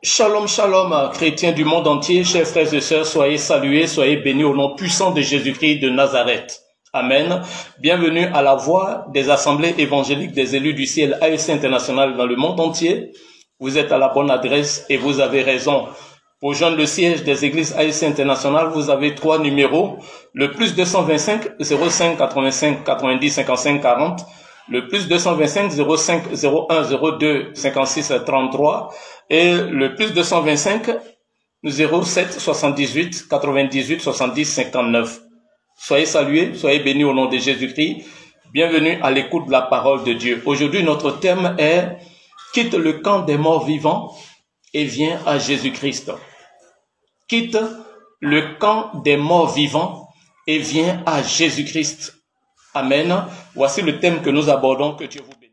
Shalom, shalom, chrétiens du monde entier, chers frères et sœurs, soyez salués, soyez bénis au nom puissant de Jésus-Christ de Nazareth. Amen. Bienvenue à la voix des assemblées évangéliques des élus du ciel AEC International dans le monde entier. Vous êtes à la bonne adresse et vous avez raison. Pour joindre le siège des églises AEC International, vous avez 3 numéros, le plus 225 05 85 90 55 40, le plus 225 05 01 02 56 33 et le plus 225 07 78 98 70 59. Soyez salués, soyez bénis au nom de Jésus-Christ. Bienvenue à l'écoute de la parole de Dieu. Aujourd'hui, notre thème est « Quitte le camp des morts vivants et viens à Jésus-Christ ». Quitte le camp des morts vivants et viens à Jésus-Christ. Amen. Voici le thème que nous abordons. Que Dieu vous bénisse.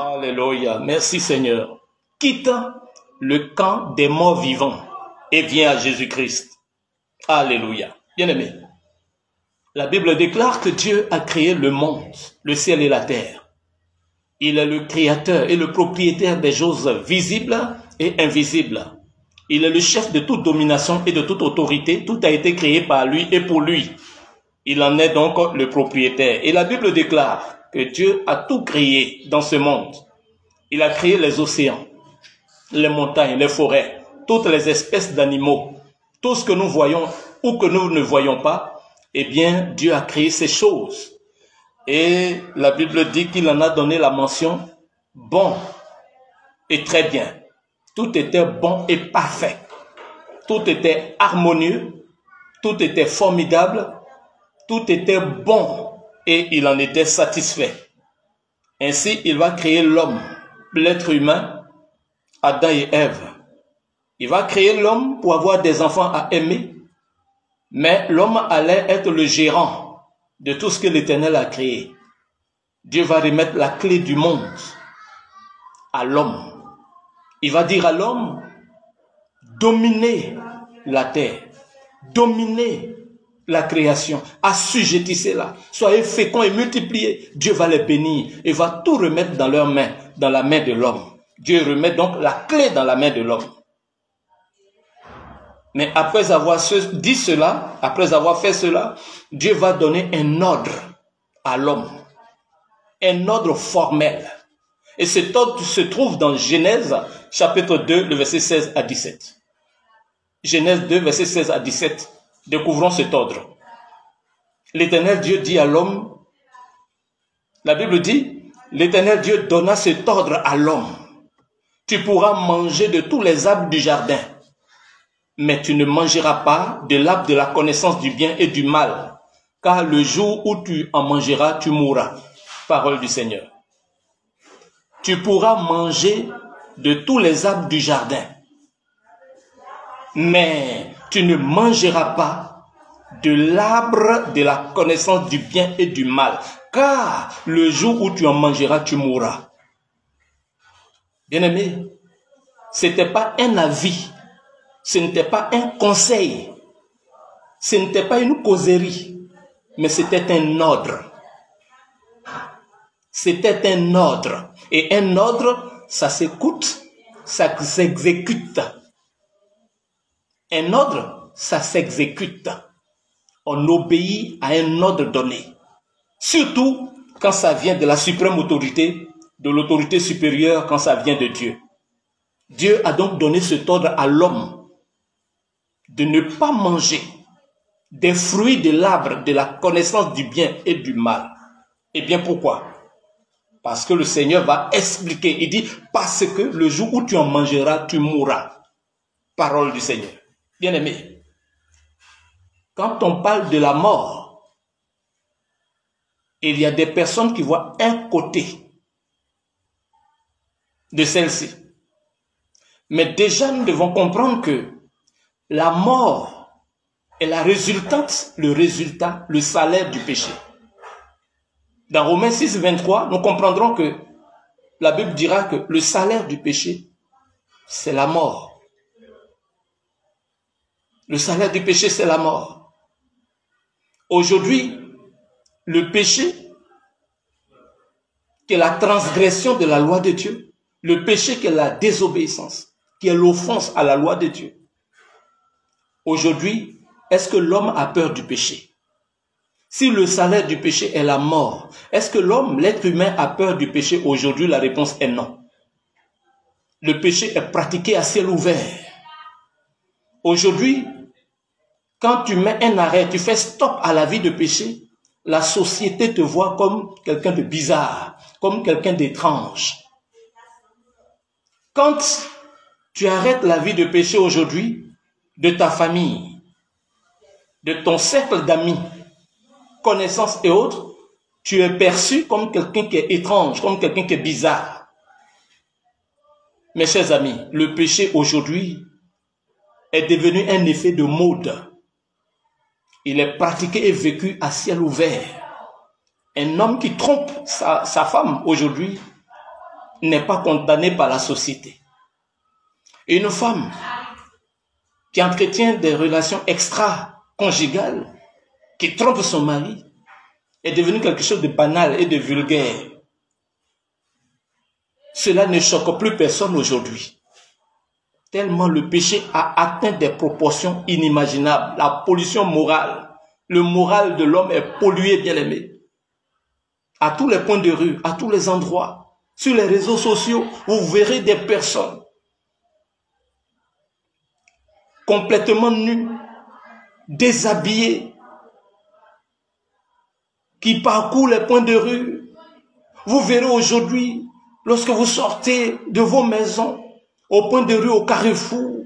Alléluia. Merci Seigneur. Quitte le camp des morts vivants et viens à Jésus-Christ. Alléluia. Bien-aimé, la Bible déclare que Dieu a créé le monde, le ciel et la terre. Il est le créateur et le propriétaire des choses visibles et invisibles. Il est le chef de toute domination et de toute autorité. Tout a été créé par lui et pour lui. Il en est donc le propriétaire. Et la Bible déclare que Dieu a tout créé dans ce monde. Il a créé les océans, les montagnes, les forêts, toutes les espèces d'animaux. Tout ce que nous voyons ou que nous ne voyons pas, eh bien, Dieu a créé ces choses. Et la Bible dit qu'il en a donné la mention bon et très bien. Tout était bon et parfait. Tout était harmonieux. Tout était formidable. Tout était bon et il en était satisfait. Ainsi, il va créer l'homme, l'être humain, Adam et Ève. Il va créer l'homme pour avoir des enfants à aimer, mais l'homme allait être le gérant de tout ce que l'Éternel a créé. Dieu va remettre la clé du monde à l'homme. Il va dire à l'homme, dominez la terre, dominez la création, assujettissez-la, soyez féconds et multipliez. Dieu va les bénir et va tout remettre dans leurs mains, dans la main de l'homme. Dieu remet donc la clé dans la main de l'homme. Mais après avoir dit cela, après avoir fait cela, Dieu va donner un ordre à l'homme, un ordre formel. Et cet ordre se trouve dans Genèse, chapitre 2, le verset 16 à 17. Genèse 2, verset 16 à 17. Découvrons cet ordre. L'Éternel Dieu dit à l'homme, la Bible dit, l'Éternel Dieu donna cet ordre à l'homme. Tu pourras manger de tous les arbres du jardin, mais tu ne mangeras pas de l'arbre de la connaissance du bien et du mal, car le jour où tu en mangeras, tu mourras. Parole du Seigneur. Tu pourras manger de tous les arbres du jardin, mais tu ne mangeras pas de l'arbre de la connaissance du bien et du mal, car le jour où tu en mangeras, tu mourras. Bien-aimé, ce n'était pas un avis, ce n'était pas un conseil, ce n'était pas une causerie, mais c'était un ordre. C'était un ordre. Et un ordre, ça s'écoute, ça s'exécute. Un ordre, ça s'exécute. On obéit à un ordre donné. Surtout quand ça vient de la suprême autorité, de l'autorité supérieure, quand ça vient de Dieu. Dieu a donc donné cet ordre à l'homme de ne pas manger des fruits de l'arbre de la connaissance du bien et du mal. Et bien pourquoi? Parce que le Seigneur va expliquer. Il dit, parce que le jour où tu en mangeras, tu mourras. Parole du Seigneur. Bien-aimé, quand on parle de la mort, il y a des personnes qui voient un côté de celle-ci. Mais déjà, nous devons comprendre que la mort est la résultante, le salaire du péché. Dans Romains 6, 23, nous comprendrons que la Bible dira que le salaire du péché, c'est la mort. Le salaire du péché, c'est la mort. Aujourd'hui, le péché, qui est la transgression de la loi de Dieu, le péché qui est la désobéissance, qui est l'offense à la loi de Dieu. Aujourd'hui, est-ce que l'homme a peur du péché? Si le salaire du péché est la mort, est-ce que l'homme, l'être humain, a peur du péché? Aujourd'hui, la réponse est non. Le péché est pratiqué à ciel ouvert. Aujourd'hui, quand tu mets un arrêt, tu fais stop à la vie de péché, la société te voit comme quelqu'un de bizarre, comme quelqu'un d'étrange. Quand tu arrêtes la vie de péché aujourd'hui, de ta famille, de ton cercle d'amis, connaissances et autres, tu es perçu comme quelqu'un qui est étrange, comme quelqu'un qui est bizarre. Mes chers amis, le péché aujourd'hui est devenu un effet de mode. Il est pratiqué et vécu à ciel ouvert. Un homme qui trompe sa femme aujourd'hui n'est pas condamné par la société. Une femme qui entretient des relations extra-conjugales, qui trompe son mari, est devenue quelque chose de banal et de vulgaire. Cela ne choque plus personne aujourd'hui. Tellement le péché a atteint des proportions inimaginables. La pollution morale, le moral de l'homme est pollué, bien-aimé. À tous les points de rue, à tous les endroits, sur les réseaux sociaux, vous verrez des personnes complètement nues, déshabillées, qui parcourent les points de rue. Vous verrez aujourd'hui, lorsque vous sortez de vos maisons, au point de rue, au carrefour,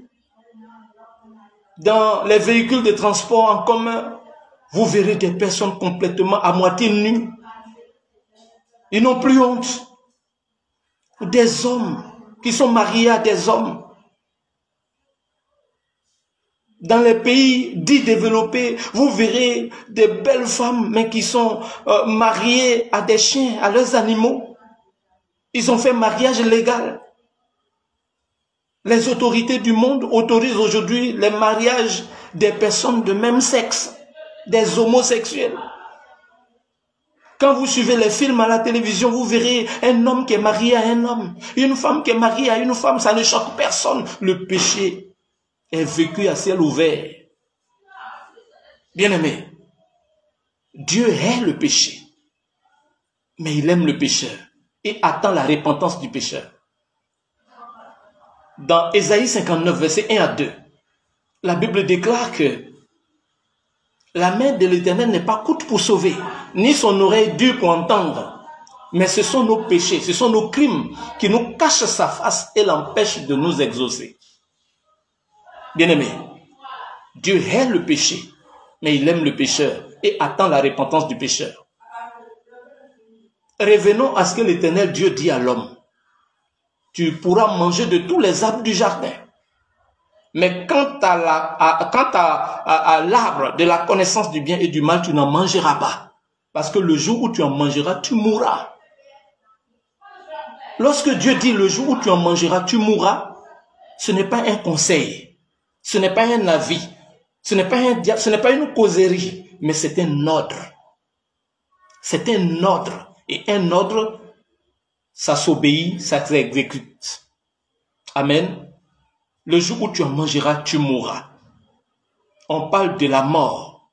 dans les véhicules de transport en commun, vous verrez des personnes complètement à moitié nues. Ils n'ont plus honte. Des hommes qui sont mariés à des hommes. Dans les pays dits développés, vous verrez des belles femmes, mais qui sont mariées à des chiens, à leurs animaux. Ils ont fait mariage légal. Les autorités du monde autorisent aujourd'hui les mariages des personnes de même sexe, des homosexuels. Quand vous suivez les films à la télévision, vous verrez un homme qui est marié à un homme, une femme qui est mariée à une femme, ça ne choque personne. Le péché est vécu à ciel ouvert. Bien-aimé, Dieu hait le péché, mais il aime le pécheur et attend la repentance du pécheur. Dans Ésaïe 59, versets 1 à 2, la Bible déclare que la main de l'Éternel n'est pas courte pour sauver, ni son oreille dure pour entendre. Mais ce sont nos péchés, ce sont nos crimes qui nous cachent sa face et l'empêchent de nous exaucer. Bien-aimé, Dieu hait le péché, mais il aime le pécheur et attend la repentance du pécheur. Revenons à ce que l'Éternel Dieu dit à l'homme. Tu pourras manger de tous les arbres du jardin. Mais quant à l'arbre de la connaissance du bien et du mal, tu n'en mangeras pas. Parce que le jour où tu en mangeras, tu mourras. Lorsque Dieu dit le jour où tu en mangeras, tu mourras, ce n'est pas un conseil, ce n'est pas un avis, ce n'est pas une causerie, mais c'est un ordre. C'est un ordre. Et un ordre, ça s'obéit, ça s'exécute. Amen. Le jour où tu en mangeras, tu mourras. On parle de la mort.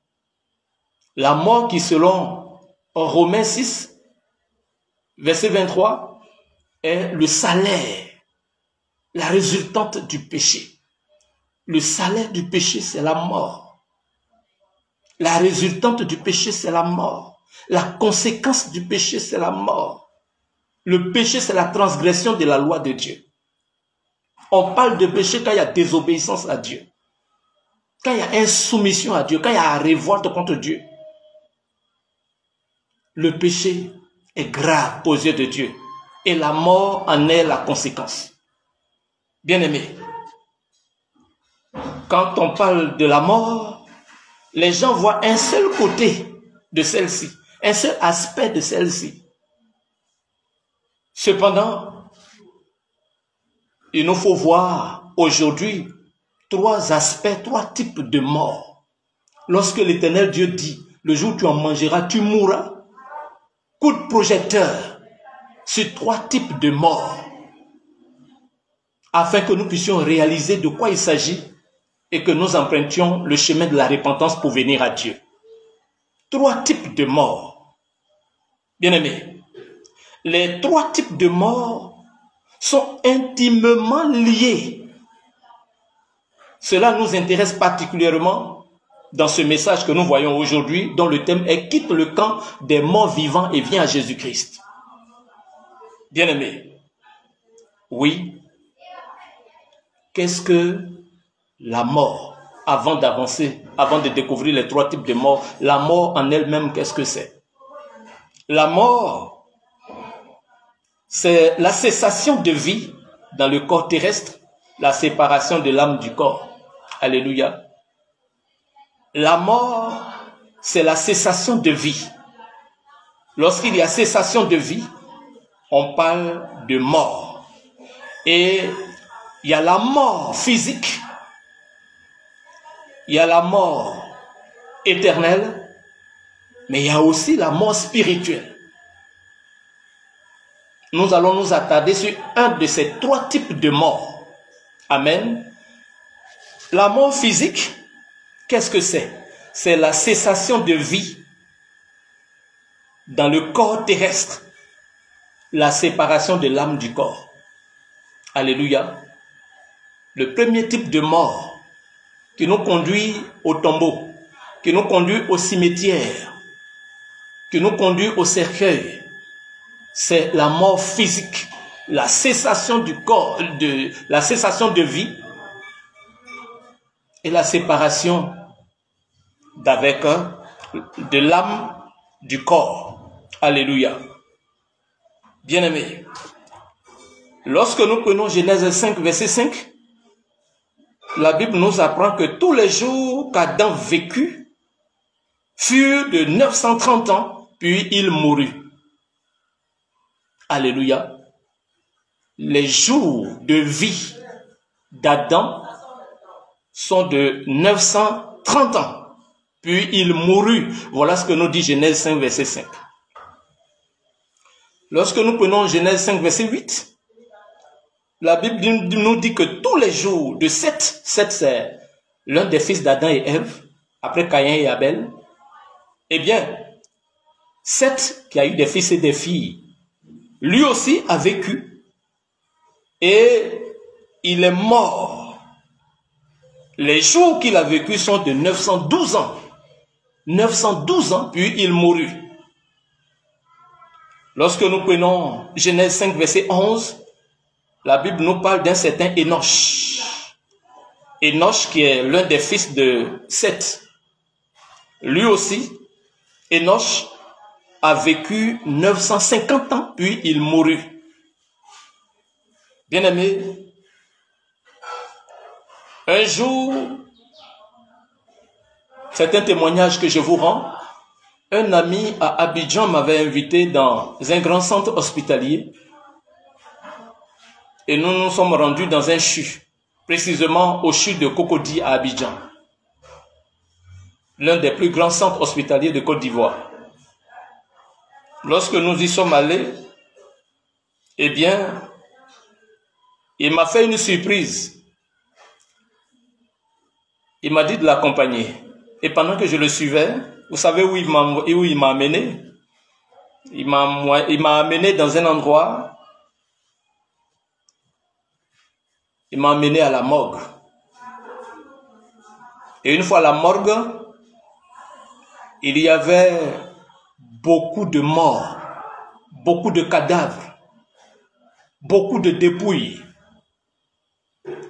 La mort qui, selon Romains 6, verset 23, est le salaire, la résultante du péché. Le salaire du péché, c'est la mort. La résultante du péché, c'est la mort. La conséquence du péché, c'est la mort. Le péché, c'est la transgression de la loi de Dieu. On parle de péché quand il y a désobéissance à Dieu. Quand il y a insoumission à Dieu, quand il y a révolte contre Dieu. Le péché est grave aux yeux de Dieu. Et la mort en est la conséquence. Bien-aimés, quand on parle de la mort, les gens voient un seul côté de celle-ci, un seul aspect de celle-ci. Cependant, il nous faut voir aujourd'hui trois aspects, trois types de mort. Lorsque l'Éternel Dieu dit, le jour où tu en mangeras, tu mourras, coup de projecteur sur trois types de mort, afin que nous puissions réaliser de quoi il s'agit et que nous empruntions le chemin de la repentance pour venir à Dieu. Trois types de mort. Bien-aimés, les trois types de mort sont intimement liés. Cela nous intéresse particulièrement dans ce message que nous voyons aujourd'hui, dont le thème est « Quitte le camp des morts vivants et viens à Jésus-Christ ». Bien-aimés, oui, qu'est-ce que la mort? Avant d'avancer, avant de découvrir les trois types de mort, la mort en elle-même, qu'est-ce que c'est? La mort, c'est la cessation de vie dans le corps terrestre, la séparation de l'âme du corps. Alléluia. La mort, c'est la cessation de vie. Lorsqu'il y a cessation de vie, on parle de mort. Et il y a la mort physique, il y a la mort éternelle, mais il y a aussi la mort spirituelle. Nous allons nous attarder sur un de ces trois types de mort. Amen. La mort physique, qu'est-ce que c'est? C'est la cessation de vie dans le corps terrestre, la séparation de l'âme du corps. Alléluia. Le premier type de mort qui nous conduit au tombeau, qui nous conduit au cimetière, qui nous conduit au cercueil, c'est la mort physique, la cessation du corps, la cessation de vie et la séparation de l'âme du corps. Alléluia. Bien-aimés, lorsque nous prenons Genèse 5, verset 5, la Bible nous apprend que tous les jours qu'Adam vécut furent de 930 ans, puis il mourut. Alléluia. Les jours de vie d'Adam sont de 930 ans, puis il mourut. Voilà ce que nous dit Genèse 5, verset 5. Lorsque nous prenons Genèse 5, verset 8, la Bible nous dit que tous les jours de Seth, c'est l'un des fils d'Adam et Ève, après Caïn et Abel, eh bien, Seth, qui a eu des fils et des filles, lui aussi a vécu et il est mort. Les jours qu'il a vécu sont de 912 ans. 912 ans, puis il mourut. Lorsque nous prenons Genèse 5, verset 11, la Bible nous parle d'un certain Enoch. Enoch qui est l'un des fils de Seth. Lui aussi, Enoch a vécu 950 ans, puis il mourut. Bien-aimés, un jour, c'est un témoignage que je vous rends. Un ami à Abidjan m'avait invité dans un grand centre hospitalier et nous nous sommes rendus dans un CHU, précisément au CHU de Cocody à Abidjan, l'un des plus grands centres hospitaliers de Côte d'Ivoire. Lorsque nous y sommes allés, eh bien, il m'a fait une surprise. Il m'a dit de l'accompagner. Et pendant que je le suivais, vous savez où il m'a amené? Il m'a amené dans un endroit. Il m'a amené à la morgue. Et une fois à la morgue, il y avait beaucoup de morts, beaucoup de cadavres, beaucoup de dépouilles.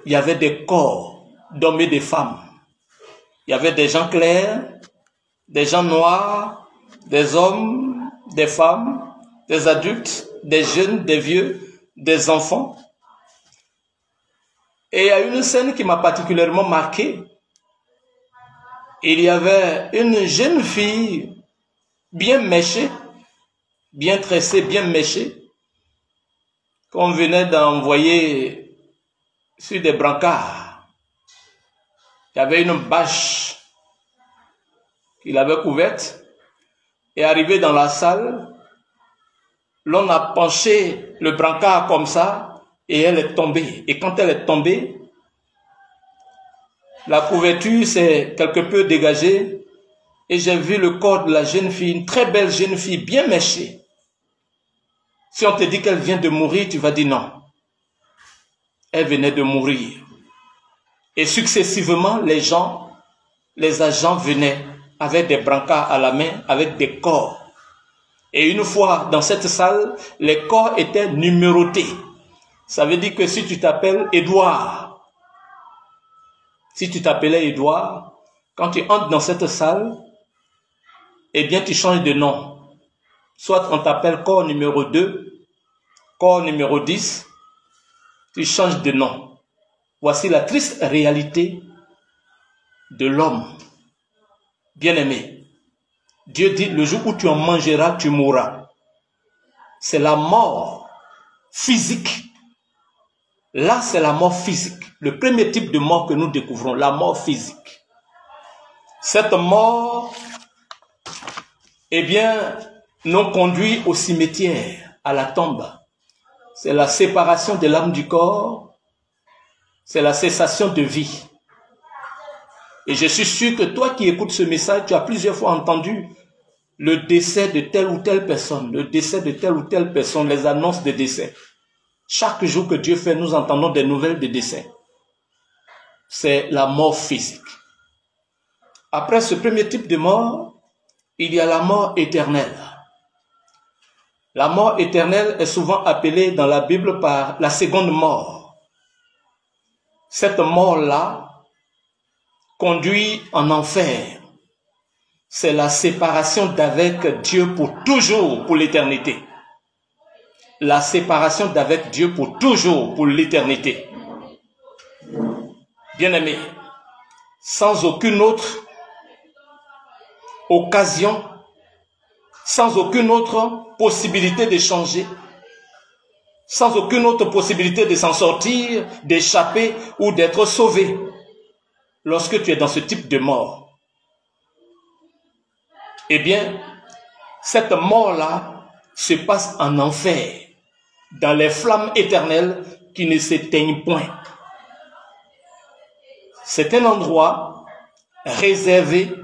Il y avait des corps d'hommes et de femmes. Il y avait des gens clairs, des gens noirs, des hommes, des femmes, des adultes, des jeunes, des vieux, des enfants. Et il y a une scène qui m'a particulièrement marqué. il y avait une jeune fille bien méchée, bien tressée, bien méchée, qu'on venait d'envoyer sur des brancards. Il y avait une bâche qu'il avait couverte, et arrivé dans la salle, l'on a penché le brancard comme ça, et elle est tombée. Et quand elle est tombée, la couverture s'est quelque peu dégagée, et j'ai vu le corps de la jeune fille, une très belle jeune fille, bien méchée. Si on te dit qu'elle vient de mourir, tu vas dire non. Elle venait de mourir. Et successivement, les agents venaient avec des brancards à la main, avec des corps. Et une fois dans cette salle, les corps étaient numérotés. Ça veut dire que si tu t'appelles Édouard, si tu t'appelais Édouard, quand tu entres dans cette salle, eh bien tu changes de nom. Soit on t'appelle corps numéro 2, corps numéro 10, tu changes de nom. Voici la triste réalité de l'homme. Bien-aimé, Dieu dit, le jour où tu en mangeras, tu mourras. C'est la mort physique. Là, c'est la mort physique. Le premier type de mort que nous découvrons, la mort physique. Cette mort, eh bien, nous conduit au cimetière, à la tombe. C'est la séparation de l'âme du corps. C'est la cessation de vie. Et je suis sûr que toi qui écoutes ce message, tu as plusieurs fois entendu le décès de telle ou telle personne, le décès de telle ou telle personne, les annonces de décès. Chaque jour que Dieu fait, nous entendons des nouvelles de décès. C'est la mort physique. Après ce premier type de mort, il y a la mort éternelle. La mort éternelle est souvent appelée dans la Bible par la seconde mort. Cette mort-là conduit en enfer. C'est la séparation d'avec Dieu pour toujours, pour l'éternité. La séparation d'avec Dieu pour toujours, pour l'éternité. Bien-aimé, sans aucune autre occasion, sans aucune autre possibilité de changer, sans aucune autre possibilité de s'en sortir, d'échapper ou d'être sauvé, lorsque tu es dans ce type de mort. Eh bien, cette mort-là se passe en enfer, dans les flammes éternelles qui ne s'éteignent point. C'est un endroit réservé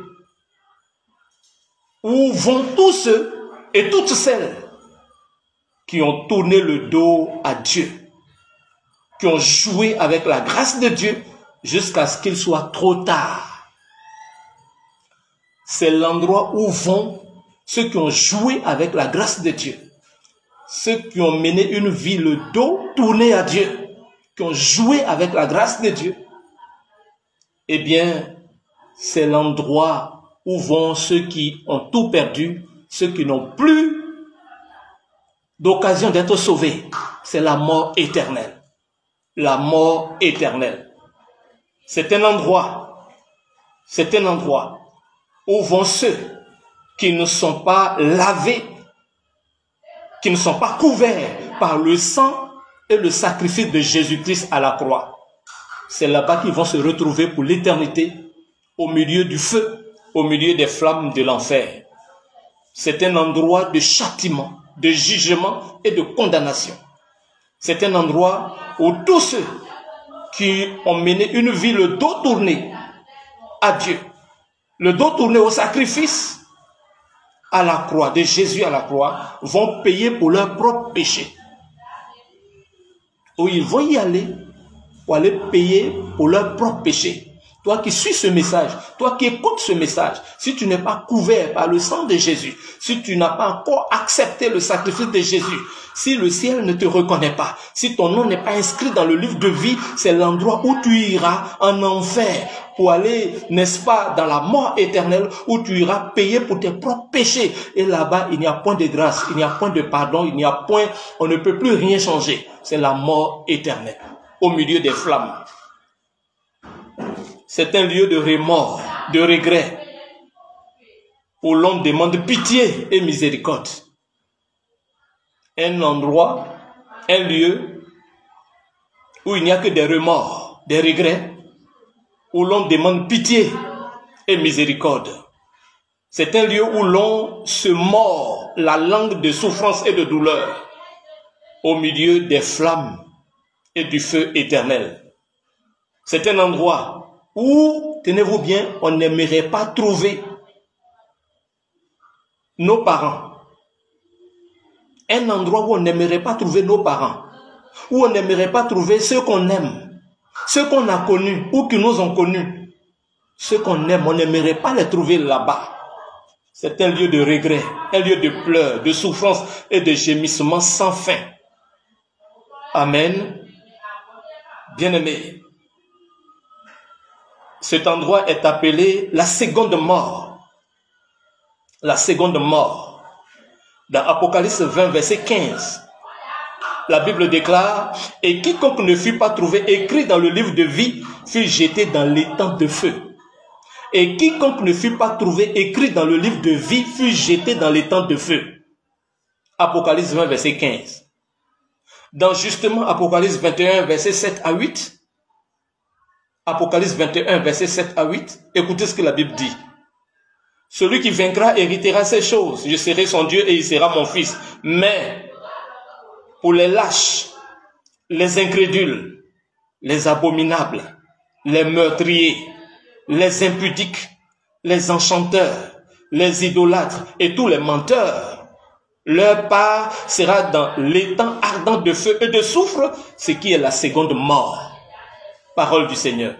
où vont tous ceux et toutes celles qui ont tourné le dos à Dieu, qui ont joué avec la grâce de Dieu jusqu'à ce qu'il soit trop tard. C'est l'endroit où vont ceux qui ont joué avec la grâce de Dieu, ceux qui ont mené une vie le dos tourné à Dieu, qui ont joué avec la grâce de Dieu. Eh bien, c'est l'endroit où vont ceux qui ont tout perdu, ceux qui n'ont plus d'occasion d'être sauvés. C'est la mort éternelle. La mort éternelle. C'est un endroit où vont ceux qui ne sont pas lavés, qui ne sont pas couverts par le sang et le sacrifice de Jésus-Christ à la croix. C'est là-bas qu'ils vont se retrouver pour l'éternité, au milieu du feu, au milieu des flammes de l'enfer. C'est un endroit de châtiment, de jugement et de condamnation. C'est un endroit où tous ceux qui ont mené une vie le dos tourné à Dieu, le dos tourné au sacrifice à la croix, de Jésus à la croix, vont payer pour leurs propres péchés. Où ils vont y aller pour aller payer pour leurs propres péchés. Toi qui suis ce message, toi qui écoutes ce message, si tu n'es pas couvert par le sang de Jésus, si tu n'as pas encore accepté le sacrifice de Jésus, si le ciel ne te reconnaît pas, si ton nom n'est pas inscrit dans le livre de vie, c'est l'endroit où tu iras en enfer pour aller, n'est-ce pas, dans la mort éternelle, où tu iras payer pour tes propres péchés. Et là-bas, il n'y a point de grâce, il n'y a point de pardon, il n'y a point, on ne peut plus rien changer. C'est la mort éternelle, au milieu des flammes. C'est un lieu de remords. de regret, où l'on demande pitié et miséricorde. Un endroit, un lieu où il n'y a que des remords, des regrets, où l'on demande pitié et miséricorde. C'est un lieu où l'on se mord la langue de souffrance et de douleur au milieu des flammes et du feu éternel. C'est un endroit où, tenez-vous bien, on n'aimerait pas trouver nos parents. Un endroit où on n'aimerait pas trouver nos parents, où on n'aimerait pas trouver ceux qu'on aime, ceux qu'on a connus ou qui nous ont connus. Ceux qu'on aime, on n'aimerait pas les trouver là-bas. C'est un lieu de regret, un lieu de pleurs, de souffrance et de gémissements sans fin. Amen. Bien-aimés, cet endroit est appelé la seconde mort. La seconde mort. Dans Apocalypse 20, verset 15, la Bible déclare « Et quiconque ne fut pas trouvé écrit dans le livre de vie fut jeté dans l'étang de feu. » Et quiconque ne fut pas trouvé écrit dans le livre de vie fut jeté dans l'étang de feu. Apocalypse 20, verset 15. Dans justement Apocalypse 21, verset 7 à 8, Apocalypse 21, verset 7 à 8, écoutez ce que la Bible dit. « Celui qui vaincra héritera ces choses. Je serai son Dieu et il sera mon fils. Mais pour les lâches, les incrédules, les abominables, les meurtriers, les impudiques, les enchanteurs, les idolâtres et tous les menteurs, leur part sera dans l'étang ardent de feu et de soufre, ce qui est la seconde mort. » Parole du Seigneur.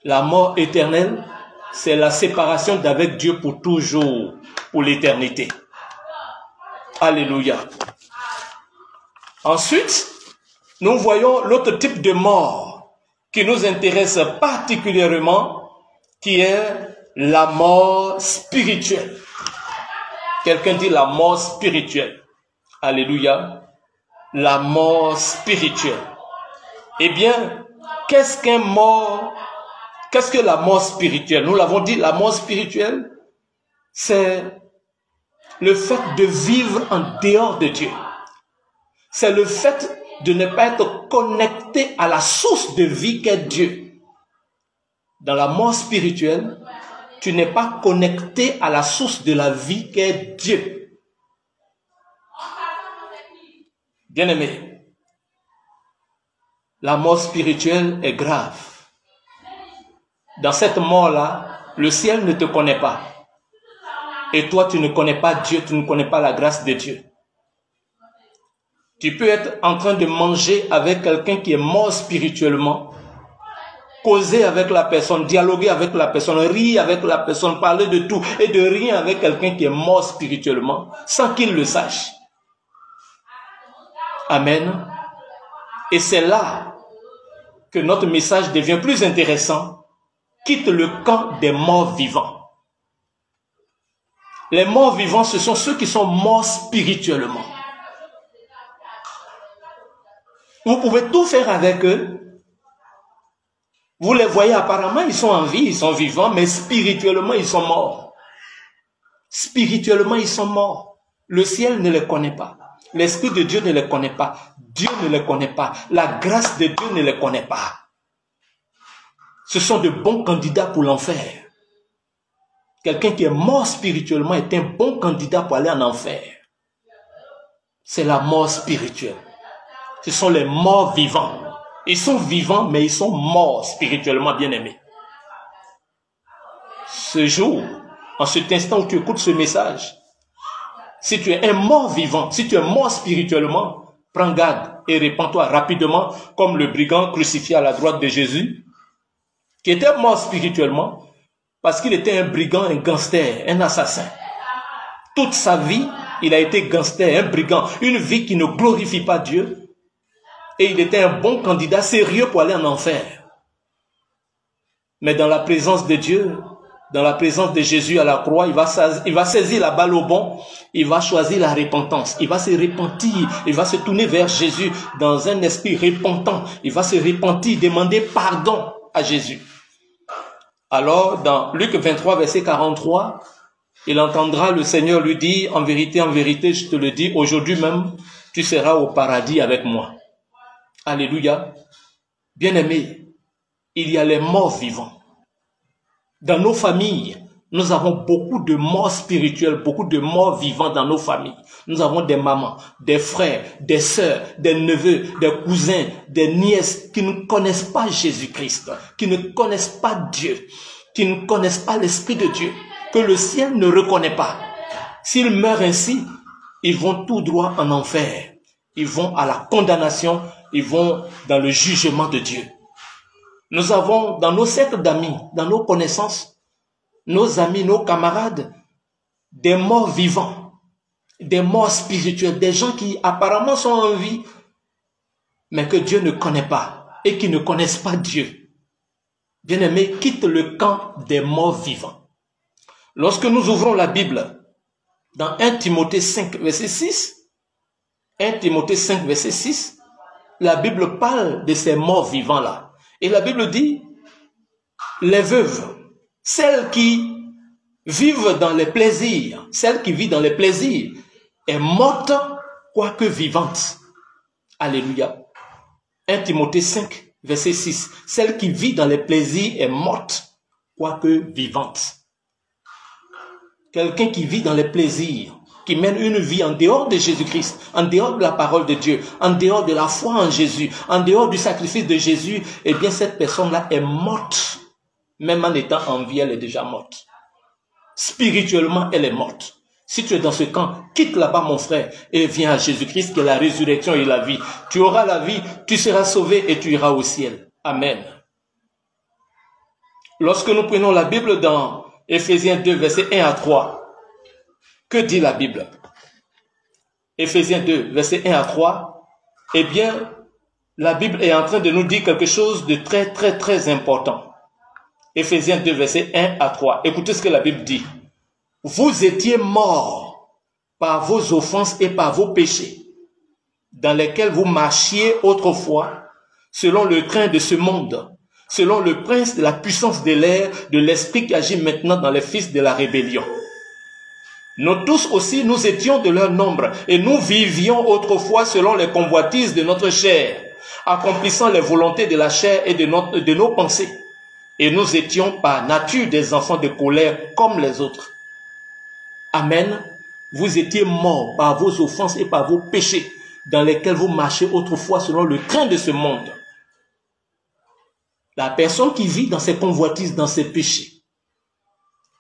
La mort éternelle, c'est la séparation d'avec Dieu pour toujours, pour l'éternité. Alléluia. Ensuite, nous voyons l'autre type de mort qui nous intéresse particulièrement, qui est la mort spirituelle. Quelqu'un dit la mort spirituelle. Alléluia. La mort spirituelle. Eh bien, qu'est-ce que la mort spirituelle? Nous l'avons dit, la mort spirituelle, c'est le fait de vivre en dehors de Dieu. C'est le fait de ne pas être connecté à la source de vie qu'est Dieu. Dans la mort spirituelle, tu n'es pas connecté à la source de la vie qu'est Dieu. Bien-aimé, la mort spirituelle est grave. Dans cette mort-là, le ciel ne te connaît pas. Et toi, tu ne connais pas Dieu, tu ne connais pas la grâce de Dieu. Tu peux être en train de manger avec quelqu'un qui est mort spirituellement, causer avec la personne, dialoguer avec la personne, rire avec la personne, parler de tout et de rien avec quelqu'un qui est mort spirituellement sans qu'il le sache. Amen. Et c'est là que notre message devient plus intéressant. Quitte le camp des morts vivants. Les morts vivants, ce sont ceux qui sont morts spirituellement. Vous pouvez tout faire avec eux. Vous les voyez apparemment, ils sont en vie, ils sont vivants, mais spirituellement, ils sont morts. Spirituellement, ils sont morts. Le ciel ne les connaît pas. L'Esprit de Dieu ne les connaît pas. Dieu ne les connaît pas. La grâce de Dieu ne les connaît pas. Ce sont de bons candidats pour l'enfer. Quelqu'un qui est mort spirituellement est un bon candidat pour aller en enfer. C'est la mort spirituelle. Ce sont les morts vivants. Ils sont vivants, mais ils sont morts spirituellement, bien-aimés. Ce jour, en cet instant où tu écoutes ce message, si tu es un mort vivant, si tu es mort spirituellement, prends garde et répands-toi rapidement comme le brigand crucifié à la droite de Jésus, qui était mort spirituellement parce qu'il était un brigand, un gangster, un assassin. Toute sa vie, il a été gangster, un brigand, une vie qui ne glorifie pas Dieu. Et il était un bon candidat sérieux pour aller en enfer. Mais dans la présence de Dieu, dans la présence de Jésus à la croix, il va saisir la balle au bon, il va choisir la repentance, il va se repentir, il va se tourner vers Jésus dans un esprit repentant, il va se repentir, demander pardon à Jésus. Alors, dans Luc 23, verset 43, il entendra le Seigneur lui dire, en vérité, je te le dis, aujourd'hui même, tu seras au paradis avec moi. Alléluia. Bien-aimés, il y a les morts vivants. Dans nos familles, nous avons beaucoup de morts spirituels, beaucoup de morts vivants dans nos familles. Nous avons des mamans, des frères, des sœurs, des neveux, des cousins, des nièces qui ne connaissent pas Jésus-Christ, qui ne connaissent pas Dieu, qui ne connaissent pas l'Esprit de Dieu, que le ciel ne reconnaît pas. S'ils meurent ainsi, ils vont tout droit en enfer. Ils vont à la condamnation, ils vont dans le jugement de Dieu. Nous avons dans nos cercles d'amis, dans nos connaissances, nos amis, nos camarades, des morts vivants, des morts spirituels, des gens qui apparemment sont en vie, mais que Dieu ne connaît pas et qui ne connaissent pas Dieu. Bien-aimés, quitte le camp des morts vivants. Lorsque nous ouvrons la Bible, dans 1 Timothée 5, verset 6, 1 Timothée 5, verset 6, la Bible parle de ces morts vivants-là. Et la Bible dit, les veuves, celles qui vivent dans les plaisirs, celle qui vit dans les plaisirs, est morte, quoique vivante. Alléluia. 1 Timothée 5, verset 6. Celle qui vit dans les plaisirs est morte, quoique vivante. Quelqu'un qui vit dans les plaisirs, qui mène une vie en dehors de Jésus-Christ, en dehors de la parole de Dieu, en dehors de la foi en Jésus, en dehors du sacrifice de Jésus, eh bien cette personne-là est morte. Même en étant en vie, elle est déjà morte. Spirituellement, elle est morte. Si tu es dans ce camp, quitte là-bas mon frère et viens à Jésus-Christ qui est la résurrection et la vie. Tu auras la vie, tu seras sauvé et tu iras au ciel. Amen. Lorsque nous prenons la Bible dans Éphésiens 2, versets 1 à 3, que dit la Bible? Éphésiens 2, versets 1 à 3, eh bien, la Bible est en train de nous dire quelque chose de très, très, très important. Éphésiens 2, versets 1 à 3. Écoutez ce que la Bible dit. Vous étiez morts par vos offenses et par vos péchés, dans lesquels vous marchiez autrefois, selon le train de ce monde, selon le prince de la puissance de l'air, de l'esprit qui agit maintenant dans les fils de la rébellion. Nous tous aussi, nous étions de leur nombre, et nous vivions autrefois selon les convoitises de notre chair, accomplissant les volontés de la chair et de nos pensées. Et nous étions par nature des enfants de colère comme les autres. Amen. Vous étiez morts par vos offenses et par vos péchés, dans lesquels vous marchez autrefois selon le train de ce monde. La personne qui vit dans ses convoitises, dans ses péchés,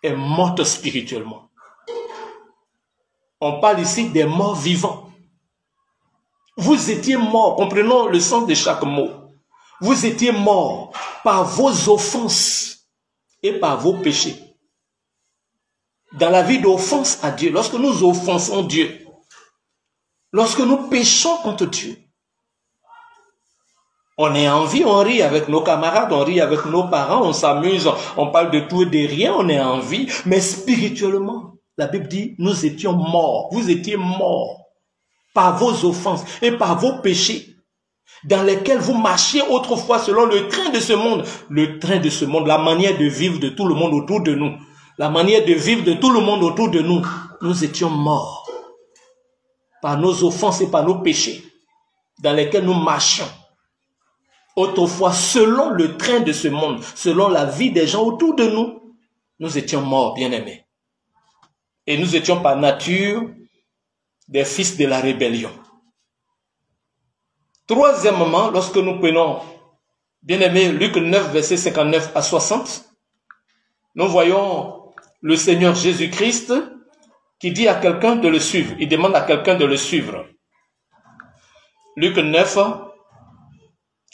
est morte spirituellement. On parle ici des morts vivants. Vous étiez morts, comprenons le sens de chaque mot. Vous étiez morts par vos offenses et par vos péchés. Dans la vie d'offense à Dieu, lorsque nous offensons Dieu, lorsque nous péchons contre Dieu, on est en vie, on rit avec nos camarades, on rit avec nos parents, on s'amuse, on parle de tout et de rien, on est en vie, mais spirituellement, la Bible dit, nous étions morts, vous étiez morts par vos offenses et par vos péchés, dans lesquels vous marchiez autrefois selon le train de ce monde, la manière de vivre de tout le monde autour de nous, la manière de vivre de tout le monde autour de nous. Nous étions morts par nos offenses et par nos péchés, dans lesquels nous marchions autrefois selon le train de ce monde, selon la vie des gens autour de nous. Nous étions morts, bien-aimés. Et nous étions par nature des fils de la rébellion. Troisièmement, lorsque nous prenons, bien-aimés, Luc 9, verset 59 à 60, nous voyons le Seigneur Jésus-Christ qui dit à quelqu'un de le suivre. Il demande à quelqu'un de le suivre. Luc 9,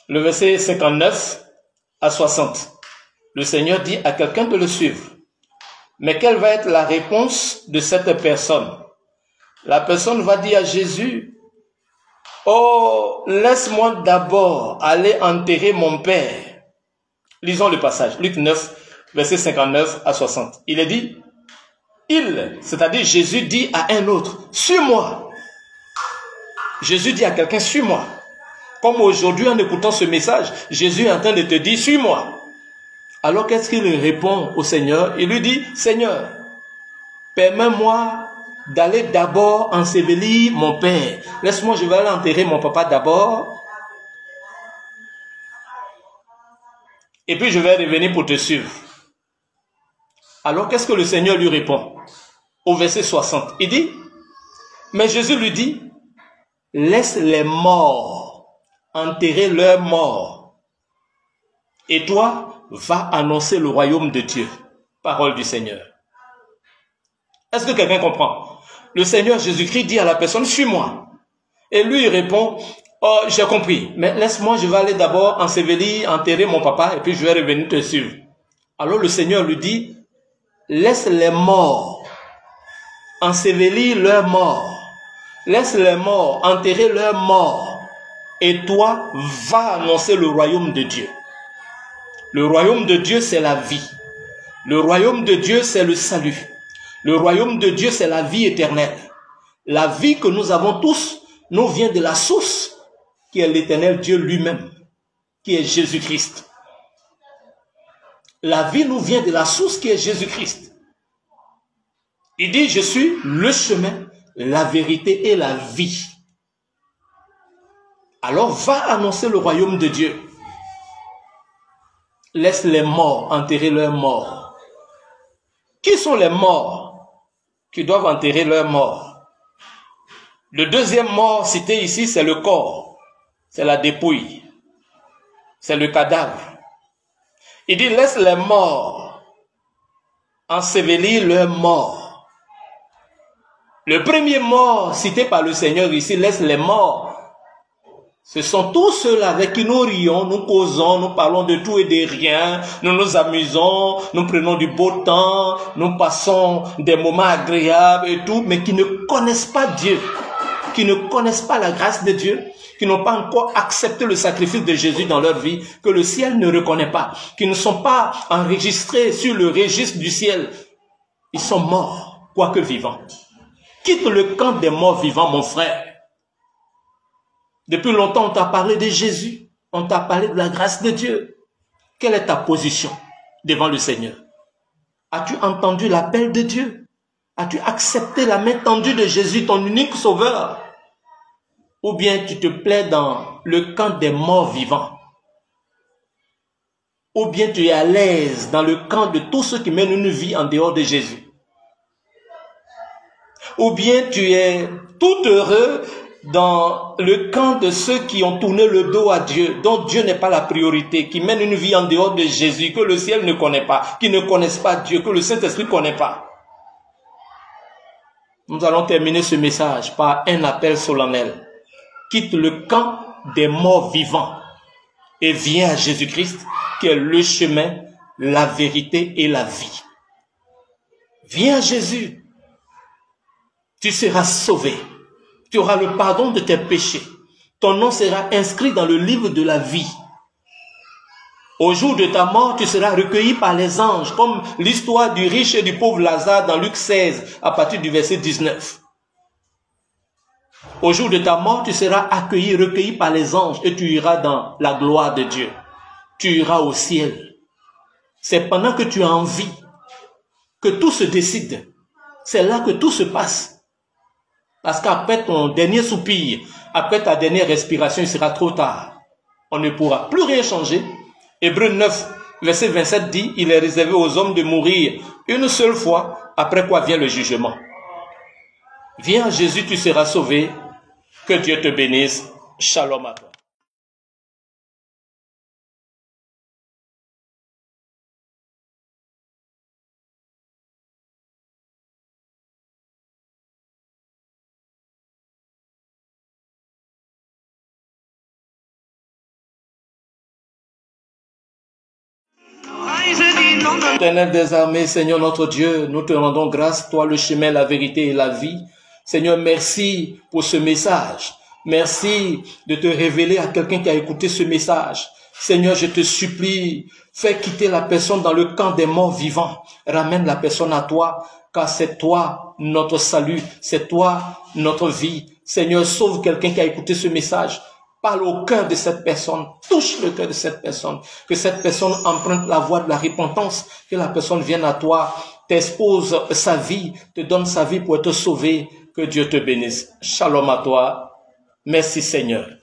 le verset 59 à 60. Le Seigneur dit à quelqu'un de le suivre. Mais quelle va être la réponse de cette personne? La personne va dire à Jésus, « Oh, laisse-moi d'abord aller enterrer mon père. » Lisons le passage, Luc 9, verset 59 à 60. Il est dit, c'est-à-dire Jésus dit à un autre, « Suis-moi. » Jésus dit à quelqu'un, « Suis-moi. » Comme aujourd'hui, en écoutant ce message, Jésus est en train de te dire, « Suis-moi. » Alors qu'est-ce qu'il répond au Seigneur? Il lui dit, Seigneur, permets-moi d'aller d'abord ensevelir mon père. Laisse-moi, je vais aller enterrer mon papa d'abord. Et puis je vais revenir pour te suivre. Alors qu'est-ce que le Seigneur lui répond? Au verset 60, il dit, mais Jésus lui dit, laisse les morts enterrer leurs morts. Et toi, va annoncer le royaume de Dieu. Parole du Seigneur. Est-ce que quelqu'un comprend? Le Seigneur Jésus-Christ dit à la personne, suis-moi. Et lui, il répond, oh, j'ai compris, mais laisse-moi, je vais aller d'abord ensevelir, enterrer mon papa, et puis je vais revenir te suivre. Alors le Seigneur lui dit, laisse les morts ensevelir leurs morts. Laisse les morts enterrer leurs morts. Et toi, va annoncer le royaume de Dieu. Le royaume de Dieu, c'est la vie. Le royaume de Dieu, c'est le salut. Le royaume de Dieu, c'est la vie éternelle. La vie que nous avons tous nous vient de la source qui est l'éternel Dieu lui-même, qui est Jésus-Christ. La vie nous vient de la source qui est Jésus-Christ. Il dit, je suis le chemin, la vérité et la vie. Alors va annoncer le royaume de Dieu. Laisse les morts enterrer leurs morts. Qui sont les morts qui doivent enterrer leurs morts? Le deuxième mort cité ici, c'est le corps. C'est la dépouille. C'est le cadavre. Il dit, laisse les morts ensevelir leurs morts. Le premier mort cité par le Seigneur ici, laisse les morts. Ce sont tous ceux-là avec qui nous rions, nous causons, nous parlons de tout et de rien, nous nous amusons, nous prenons du beau temps, nous passons des moments agréables et tout, mais qui ne connaissent pas Dieu, qui ne connaissent pas la grâce de Dieu, qui n'ont pas encore accepté le sacrifice de Jésus dans leur vie, que le ciel ne reconnaît pas, qui ne sont pas enregistrés sur le registre du ciel. Ils sont morts, quoique vivants. Quitte le camp des morts vivants, mon frère. Depuis longtemps, on t'a parlé de Jésus. On t'a parlé de la grâce de Dieu. Quelle est ta position devant le Seigneur? As-tu entendu l'appel de Dieu? As-tu accepté la main tendue de Jésus, ton unique sauveur? Ou bien tu te plais dans le camp des morts vivants? Ou bien tu es à l'aise dans le camp de tous ceux qui mènent une vie en dehors de Jésus? Ou bien tu es tout heureux dans le camp de ceux qui ont tourné le dos à Dieu, dont Dieu n'est pas la priorité, qui mènent une vie en dehors de Jésus, que le ciel ne connaît pas, qui ne connaissent pas Dieu, que le Saint-Esprit ne connaît pas. Nous allons terminer ce message par un appel solennel. Quitte le camp des morts vivants et viens à Jésus-Christ, qui est le chemin, la vérité et la vie. Viens à Jésus. Tu seras sauvé. Tu auras le pardon de tes péchés. Ton nom sera inscrit dans le livre de la vie. Au jour de ta mort, tu seras recueilli par les anges, comme l'histoire du riche et du pauvre Lazare dans Luc 16, à partir du verset 19. Au jour de ta mort, tu seras accueilli, recueilli par les anges, et tu iras dans la gloire de Dieu. Tu iras au ciel. C'est pendant que tu as envie que tout se décide. C'est là que tout se passe. Parce qu'après ton dernier soupir, après ta dernière respiration, il sera trop tard. On ne pourra plus rien changer. Hébreux 9, verset 27 dit, il est réservé aux hommes de mourir une seule fois, après quoi vient le jugement. Viens à Jésus, tu seras sauvé. Que Dieu te bénisse. Shalom à toi. Éternel des armées, Seigneur notre Dieu, nous te rendons grâce, toi le chemin, la vérité et la vie. Seigneur, merci pour ce message. Merci de te révéler à quelqu'un qui a écouté ce message. Seigneur, je te supplie, fais quitter la personne dans le camp des morts vivants. Ramène la personne à toi, car c'est toi notre salut, c'est toi notre vie. Seigneur, sauve quelqu'un qui a écouté ce message. Parle au cœur de cette personne, touche le cœur de cette personne, que cette personne emprunte la voie de la repentance, que la personne vienne à toi, t'expose sa vie, te donne sa vie pour être sauvé, que Dieu te bénisse. Shalom à toi. Merci Seigneur.